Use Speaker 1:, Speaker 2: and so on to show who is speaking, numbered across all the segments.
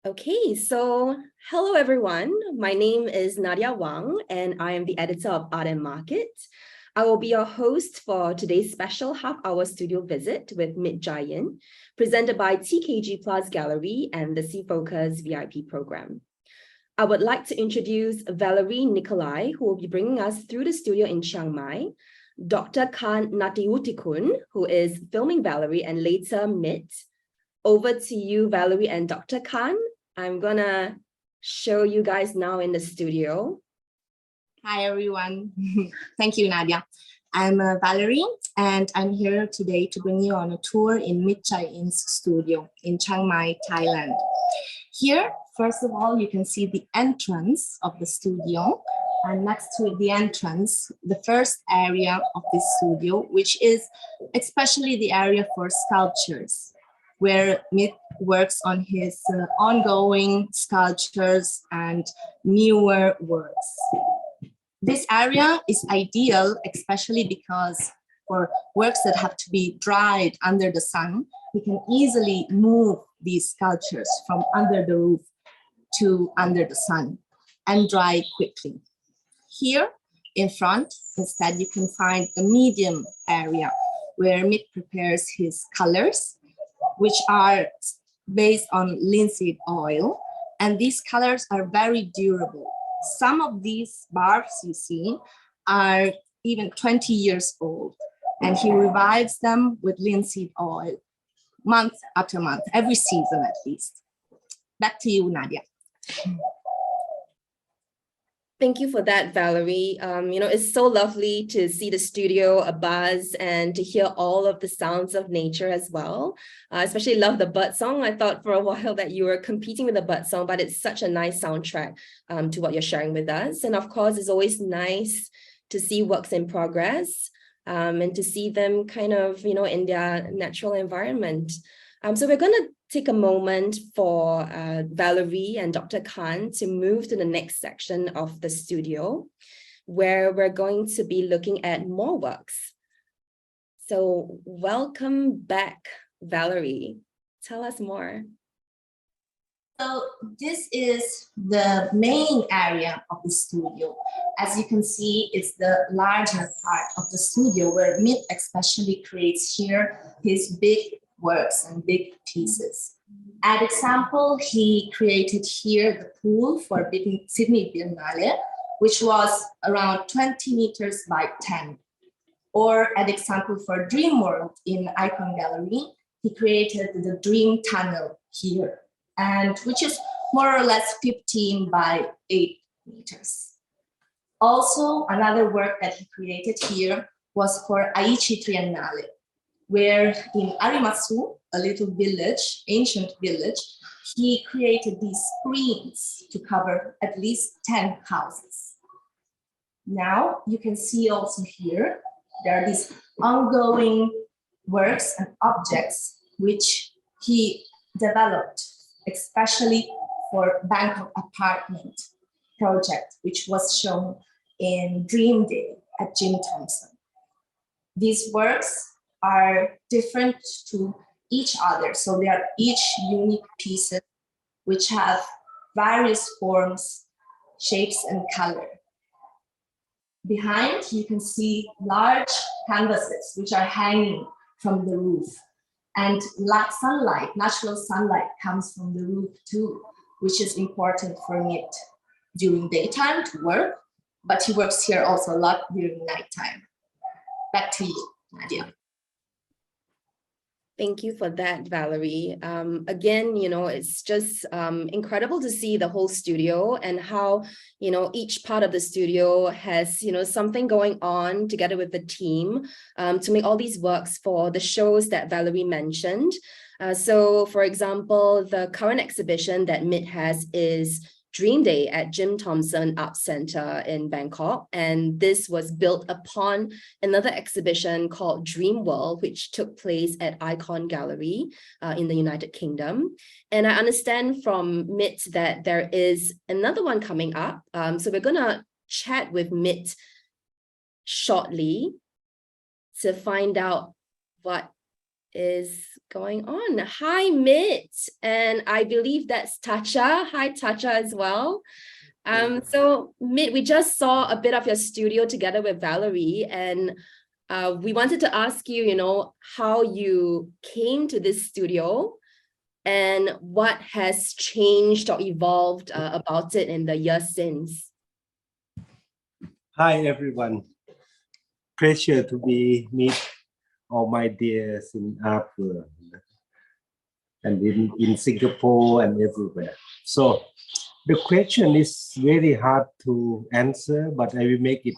Speaker 1: Okay, so hello everyone. My name is Nadia Wang and I am the editor of Art and Market. I will be your host for today's special half-hour studio visit with Mid Giant, presented by TKG Plus Gallery and the C-Focus VIP program. I would like to introduce Valerie Nikolai, who will be bringing us through the studio in Chiang Mai, Dr. Khan Natiwutikun, who is filming Valerie and later Mid. Over to you, Valerie and Dr. Khan. I'm gonna show you guys now in the studio.
Speaker 2: Hi, everyone. Thank you, Nadia. I'm Valerie, and I'm here today to bring you on a tour in Mid Giant's studio in Chiang Mai, Thailand. Here, first of all, you can see the entrance of the studio, and next to the entrance, the first area of this studio, which is especially the area for sculptures, where Mid works on his ongoing sculptures and newer works. This area is ideal, especially because for works that have to be dried under the sun, we can easily move these sculptures from under the roof to under the sun and dry quickly. Here in front, instead, you can find the medium area where Mid prepares his colors, which are based on linseed oil. And these colors are very durable. Some of these barbs you see are even 20 years old, and he revives them with linseed oil month after month, every season at least. Back to you, Nadia.
Speaker 1: Thank you for that, Valerie. It's so lovely to see the studio abuzz and to hear all of the sounds of nature as well. I especially love the bird song. I thought for a while that you were competing with the bird song, but it's such a nice soundtrack to what you're sharing with us. And of course, it's always nice to see works in progress and to see them kind of, in their natural environment. So we're going to take a moment for Valerie and Dr. Khan to move to the next section of the studio, where we're going to be looking at more works. So welcome back, Valerie. Tell us more.
Speaker 2: So this is the main area of the studio. As you can see, it's the larger part of the studio where Mid especially creates here his big works and big pieces. As example, he created here the pool for Sydney Biennale, which was around 20 meters by 10. Or an example for Dream World in Icon Gallery, he created the Dream Tunnel here, and which is more or less 15 by 8 meters. Also, another work that he created here was for Aichi Triennale, where in Arimatsu, a little village, ancient village, he created these screens to cover at least 10 houses. Now you can see also here, there are these ongoing works and objects which he developed, especially for Bangkok apartment project, which was shown in Dream Day at Jim Thompson. These works are different to each other. So they are each unique pieces which have various forms, shapes, and color. Behind, you can see large canvases which are hanging from the roof. And sunlight, natural sunlight comes from the roof too, which is important for Mid during daytime to work, but he works here also a lot during nighttime. Back to you, Nadia.
Speaker 1: Thank you for that, Valerie. Again, it's just incredible to see the whole studio and how, each part of the studio has, something going on together with the team to make all these works for the shows that Valerie mentioned. So, for example, the current exhibition that Mid has is Dream Day at Jim Thompson Arts Center in Bangkok. And this was built upon another exhibition called Dream World, which took place at Icon Gallery in the United Kingdom. And I understand from Mid that there is another one coming up. So we're going to chat with Mid shortly to find out what is going on? Hi, Mit, and I believe that's Tacha. Hi, Tacha as well. So Mit, we just saw a bit of your studio together with Valerie, and we wanted to ask you, how you came to this studio and what has changed or evolved about it in the years since.
Speaker 3: Hi, everyone. Pleasure to be meet all my dears in art world and in Singapore and everywhere. So the question is very hard to answer, but I will make it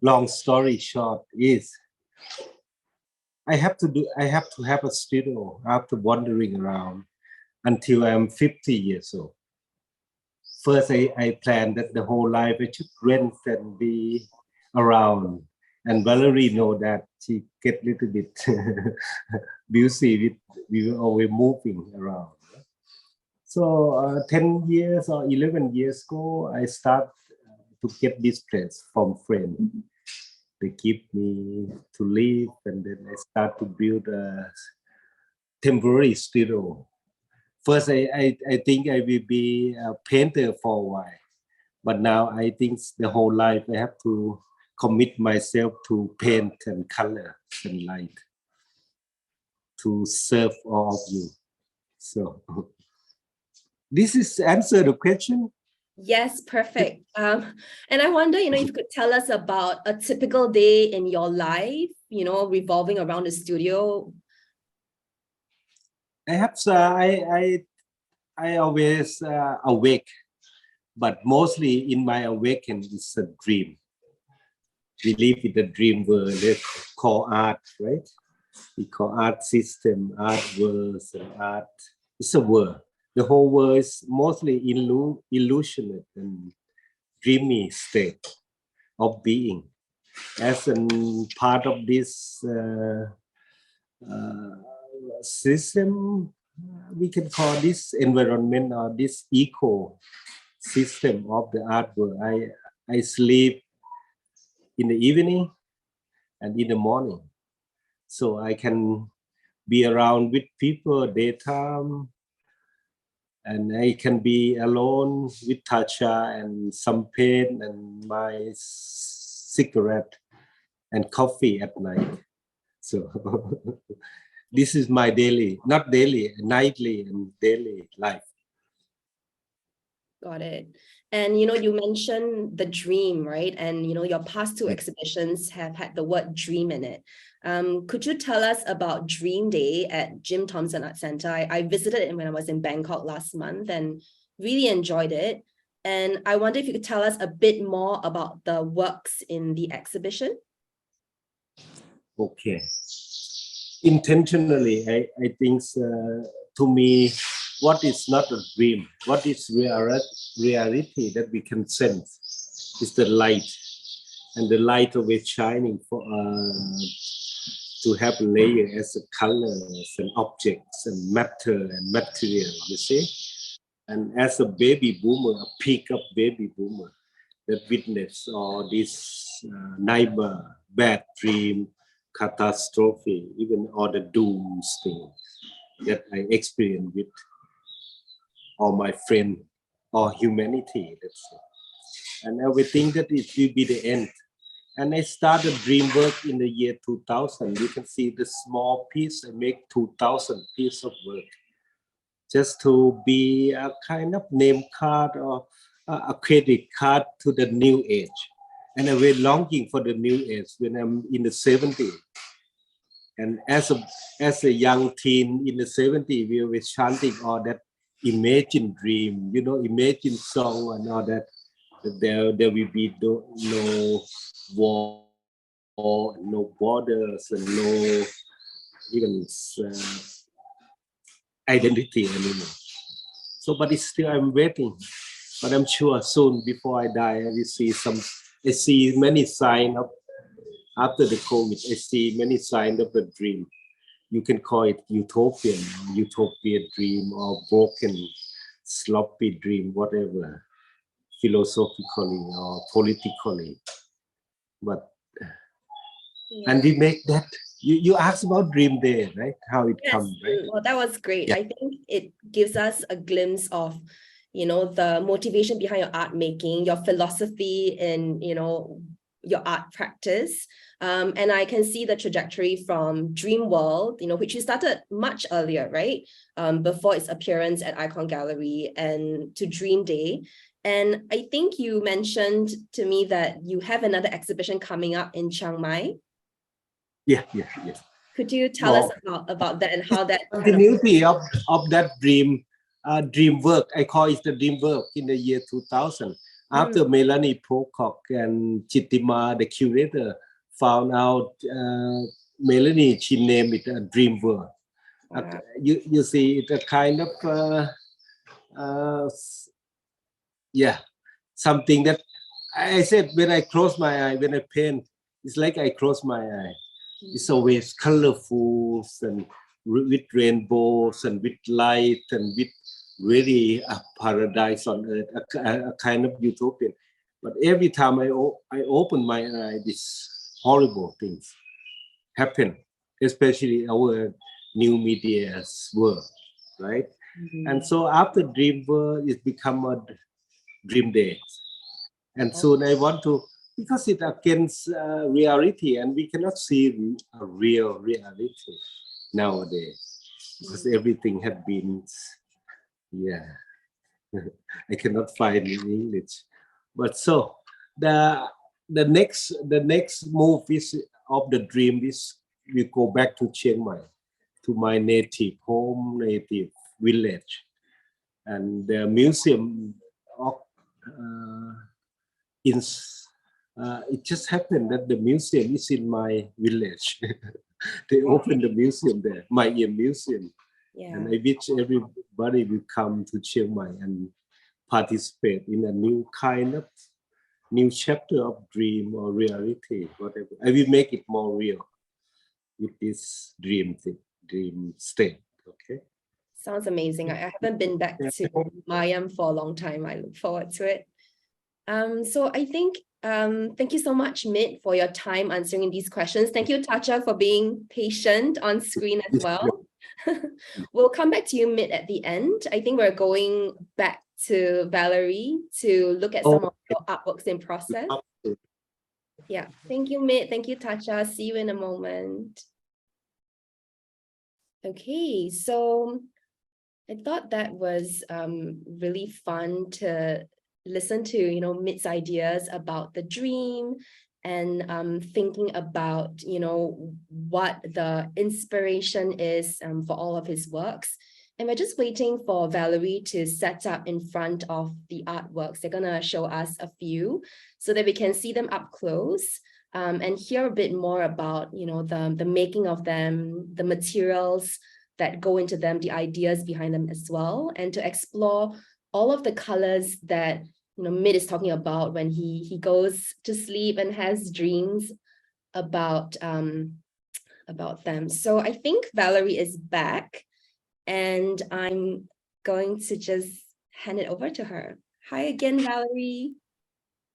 Speaker 3: long story short is I have to have a studio after wandering around until I'm 50 years old. First, I planned that the whole life I should rent and be around. And Valerie know that she get a little bit busy with we were always moving around. So 10 years or 11 years ago, I start to get this place from friends. They give me to live, and then I start to build a temporary studio. First, I think I will be a painter for a while, but now I think the whole life I have to commit myself to paint and color and light to serve all of you. So this is answer the question.
Speaker 1: Yes, perfect. And I wonder, if you could tell us about a typical day in your life, revolving around the studio.
Speaker 3: I always awake, but mostly in my awakening is a dream. We live in the dream world. They call art, right? We call art system, art worlds, and art. It's a world. The whole world is mostly illusionate and dreamy state of being. As a part of this system, we can call this environment or this eco system of the art world. I sleep in the evening and in the morning, so I can be around with people daytime, and I can be alone with Tasha and some paint and my cigarette and coffee at night. So this is my daily, not daily, nightly and daily life.
Speaker 1: Got it. And you mentioned the dream, right? And your past two exhibitions have had the word dream in it. Could you tell us about Dream Day at Jim Thompson Art Center? I visited it when I was in Bangkok last month and really enjoyed it. And I wonder if you could tell us a bit more about the works in the exhibition.
Speaker 3: Okay. Intentionally, I think to me, what is not a dream, what is reality that we can sense is the light, and the light always shining for to have a layer as a colors and objects and matter and material, you see. And as a baby boomer, a peak of baby boomer that witness all this nightmare, bad dream, catastrophe, even all the dooms thing that I experienced with all my friends or humanity, let's say. And I would think that it will be the end. And I started dream work in the year 2000. You can see the small piece, I make 2000 pieces of work just to be a kind of name card or a credit card to the new age. And I was longing for the new age when I'm in the 70s. And as a young teen in the 70s, we were chanting all that imagine dream, imagine song and all that. There will be no war, no borders, and no even identity anymore. So, but it's still I'm waiting. But I'm sure soon before I die, I see many signs of, after the COVID, I see many signs of the dream. You can call it utopia dream, or broken, sloppy dream, whatever, philosophically or politically. But and we make that you asked about Dream Day, right? How it
Speaker 1: Yes,
Speaker 3: comes, right?
Speaker 1: well, that was great.
Speaker 3: Yeah.
Speaker 1: I think it gives us a glimpse of, the motivation behind your art making, your philosophy in, your art practice. And I can see the trajectory from Dream World, which you started much earlier, right? Before its appearance at Icon Gallery, and to Dream Day. And I think you mentioned to me that you have another exhibition coming up in Chiang Mai.
Speaker 3: Yeah.
Speaker 1: Could you tell us about that and how that kind of...
Speaker 3: Continuity of that dream work. I call it the dream work in the year 2000. After Melanie Pocock and Chitima, the curator, found out Melanie, she named it a dream work.
Speaker 1: Wow.
Speaker 3: You see, it's a kind of something that I said when I close my eye, when I paint, it's like I close my eye. It's always colorful and with rainbows and with light and with really a paradise on earth, a kind of utopian. But every time I open my eye, these horrible things happen, especially our new media's world, right? And so after Dream World, it become a Dream Day. And soon I want to, because it against reality, and we cannot see a real reality nowadays, because everything had been, I cannot find in English. But so the next move is of the dream is we go back to Chiang Mai, to my native home, native village, and the museum of it just happened that the museum is in my village. They opened the museum there, my museum.
Speaker 1: Yeah.
Speaker 3: And I wish everybody will come to Chiang Mai and participate in a new chapter of dream or reality, whatever. I will make it more real with this dream state. Okay.
Speaker 1: Sounds amazing. I haven't been back to Mayam for a long time. I look forward to it. So I think, thank you so much, Mit, for your time answering these questions. Thank you, Tacha, for being patient on screen as well. We'll come back to you, Mit, at the end. I think we're going back to Valerie to look at some of your artworks in process. Yeah, thank you, Mit. Thank you, Tacha. See you in a moment. Okay, so I thought that was really fun to listen to, Mit's ideas about the dream and thinking about, what the inspiration is for all of his works. And we're just waiting for Valerie to set up in front of the artworks. They're gonna show us a few so that we can see them up close and hear a bit more about, the making of them, the materials that go into them, the ideas behind them as well, and to explore all of the colors that Mit is talking about when he goes to sleep and has dreams about them. So I think Valerie is back, and I'm going to just hand it over to her. Hi again, Valerie.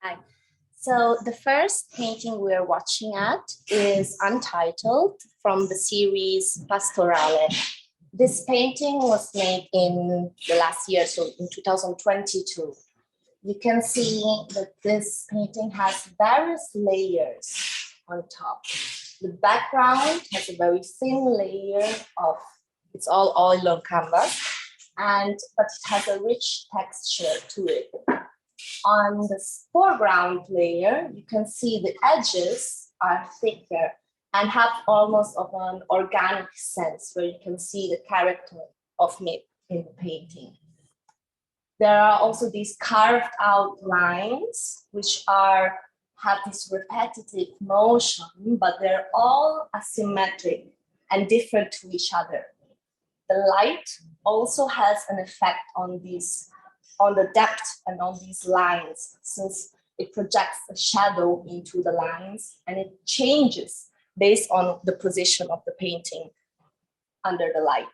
Speaker 2: Hi. So the first painting we're watching at is Untitled from the series Pastorale. This painting was made in the last year, so in 2022. You can see that this painting has various layers on top. The background has a very thin layer of, it's all oil on canvas, but it has a rich texture to it. On the foreground layer, you can see the edges are thicker and have almost of an organic sense where you can see the character of Mit in the painting. There are also these carved out lines, which have this repetitive motion, but they're all asymmetric and different to each other. The light also has an effect on the depth and on these lines, since it projects a shadow into the lines and it changes based on the position of the painting under the light.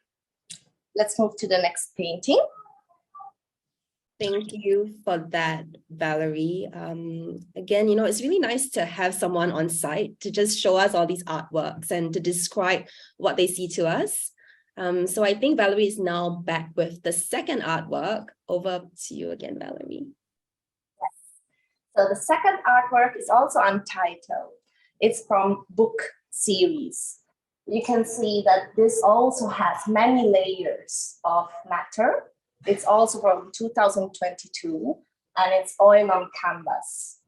Speaker 2: Let's move to the next painting.
Speaker 1: Thank you for that, Valerie. Again, you know, it's really nice to have someone on site to just show us all these artworks and to describe what they see to us. So I think Valerie is now back with the second artwork. Over to you again, Valerie.
Speaker 2: So the second artwork is also untitled. It's from book series. You can see that this also has many layers of matter. It's also from 2022, and it's oil on canvas.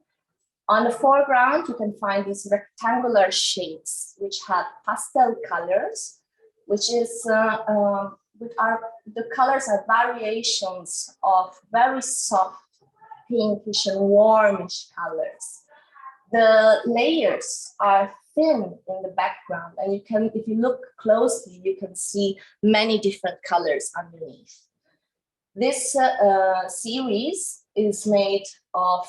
Speaker 2: On the foreground, you can find these rectangular shapes, which have pastel colors, which is, the colors are variations of very soft pinkish and warmish colors. The layers are thin in the background, and you can, if you look closely, you can see many different colors underneath. This series is made of,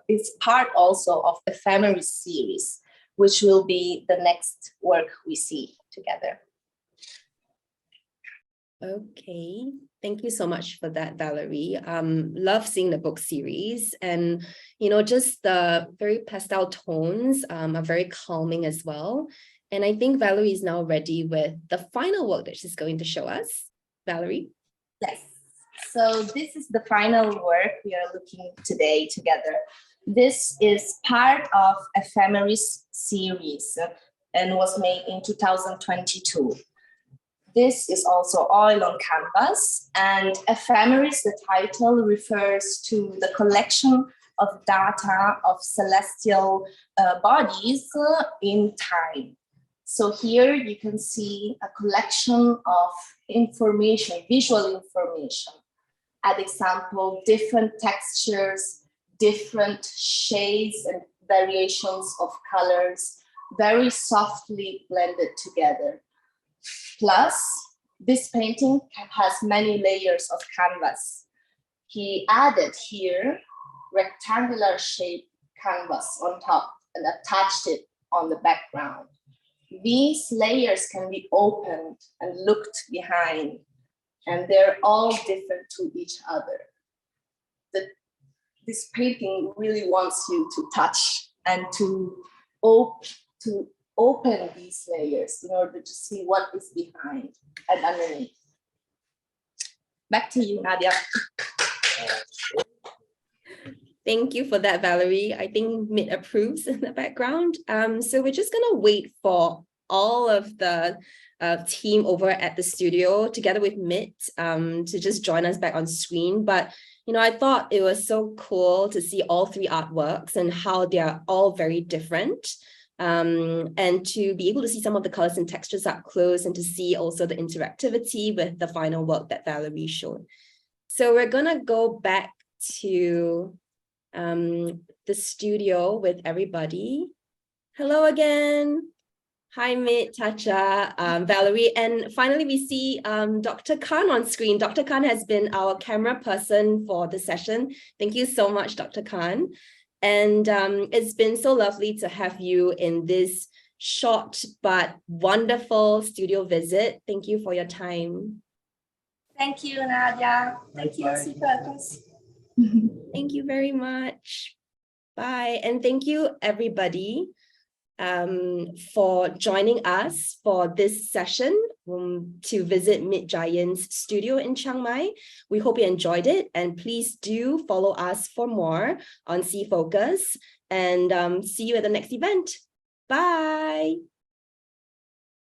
Speaker 2: it's part also of ephemeris series, which will be the next work we see together.
Speaker 1: Okay, thank you so much for that, Valerie. Love seeing the book series, and you know, just the very pastel tones are very calming as well. And I think Valerie is now ready with the final work that she's going to show us. Valerie?
Speaker 2: Yes. So this is the final work we are looking today together. This is part of ephemeris series and was made in 2022. This is also oil on canvas, and ephemeris, the title, refers to the collection of data of celestial bodies in time. So here you can see a collection of information, visual information. As example, different textures, different shades and variations of colors, very softly blended together. Plus, this painting has many layers of canvas. He added here rectangular shaped canvas on top and attached it on the background. These layers can be opened and looked behind, and they're all different to each other. This painting really wants you to touch and to open these layers in order to see what is behind and underneath. Back to you, Nadia.
Speaker 1: Thank you for that, Valerie. I think Mit approves in the background. So we're just gonna wait for all of the team over at the studio together with Mit to just join us back on screen. But you know, I thought it was so cool to see all three artworks and how they are all very different. And to be able to see some of the colors and textures up close, and to see also the interactivity with the final work that Valerie showed. So we're gonna go back to the studio with everybody. Hello again. Hi, Mit, Tacha, Valerie, and finally we see Dr. Khan on screen. Dr. Khan has been our camera person for the session. Thank you so much, Dr. Khan. And it's been so lovely to have you in this short but wonderful studio visit. Thank you for your time.
Speaker 2: Thank you, Nadia. Thank you, Super.
Speaker 1: Thank you very much. Bye. And thank you, everybody, for joining us for this session to visit Mit Giant's studio in Chiang Mai. We hope you enjoyed it, and please do follow us for more on C Focus, and see you at the next event. Bye.